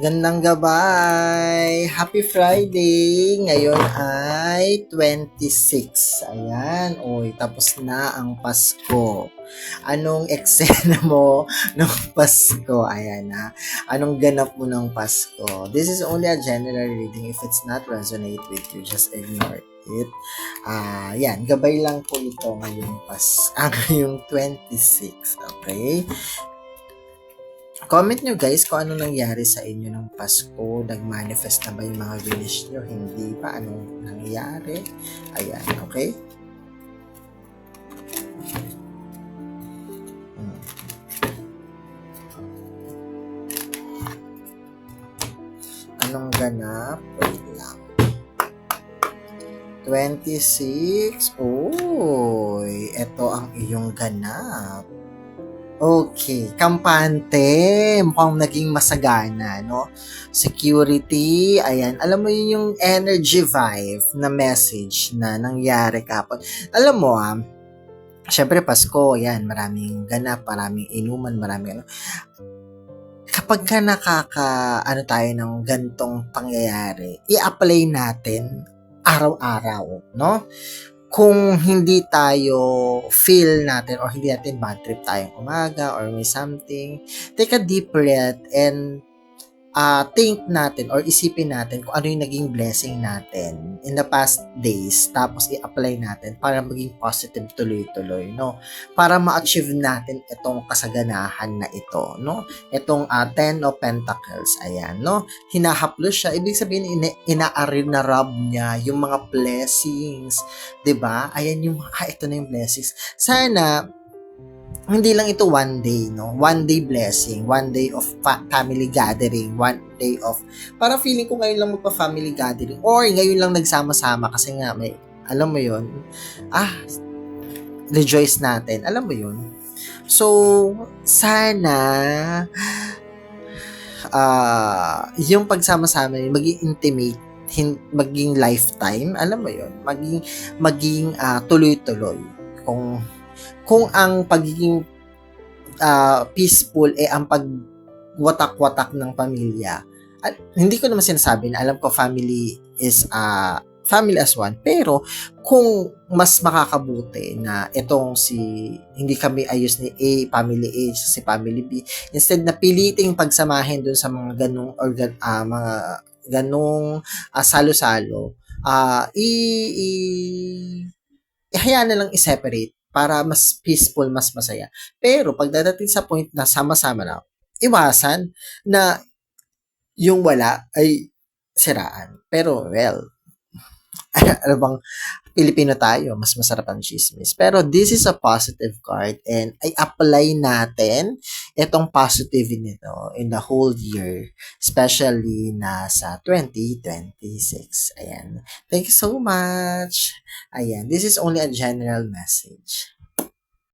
Gandang gabay! Happy Friday! Ngayon ay 26. Ayan. Uy, tapos na ang Pasko. Anong eksena mo ng Pasko? Ayan na. Anong ganap mo ng Pasko? This is only a general reading. If it's not resonate with you, just ignore it. Yan. Gabay lang po ito ngayong ngayong 26. Okay? Comment nyo guys kung ano nangyari sa inyo ng Pasko. Nag-manifest na ba yung mga wish nyo? Hindi pa? Anong nangyari? Ayan, okay? Anong ganap? Wait lang. 26. Uy, ito ang iyong ganap. Okay, kampante, mukhang naging masagana, no? Security, ayan, alam mo yun yung energy vibe na message na nangyari kapon. Alam mo, syempre Pasko, yan, maraming ganap, maraming inuman, maraming ano. Kapag ka tayo ng gantong pangyayari, i-apply natin araw-araw, no? Kung hindi tayo feel natin or hindi natin bad trip tayong umaga or may something, take a deep breath and think natin or isipin natin kung ano yung naging blessing natin in the past days, tapos i-apply natin para maging positive tuloy-tuloy, no? Para ma-achieve natin itong kasaganahan na ito, no? Itong 10 of Pentacles, ayan, no? Hinahaplos siya, ibig sabihin ina-rub niya yung mga blessings, 'di ba? Ayan yung ito na yung blessings. Sana hindi lang ito one day, no? One day blessing, one day of family gathering, one day of, para feeling ko ngayon lang magpa-family gathering, or ngayon lang nagsama-sama kasi nga may, alam mo yun, rejoice natin, alam mo yun. So, sana, yung pagsama-sama yun, maging intimate, maging lifetime, alam mo yun, maging tuloy-tuloy. Kung ang pagiging peaceful ang pagwatak-watak ng pamilya, at hindi ko naman sinasabi na alam ko family is family as one, pero kung mas makakabuti na itong hindi kami ayos ni A, family A, si family B, instead na piliting pagsamahin dun sa mga ganong mga ganong salo-salo, hayaan na lang i-separate para mas peaceful, mas masaya. Pero pagdating sa point na sama-sama na, iwasan na yung wala ay siraan. Pero, well, ano bang, Pilipino tayo, mas masarap ang chismis. Pero this is a positive card and ay apply natin itong positivity nito in the whole year, especially na sa 2026. Ayan. Thank you so much. Ayan. This is only a general message.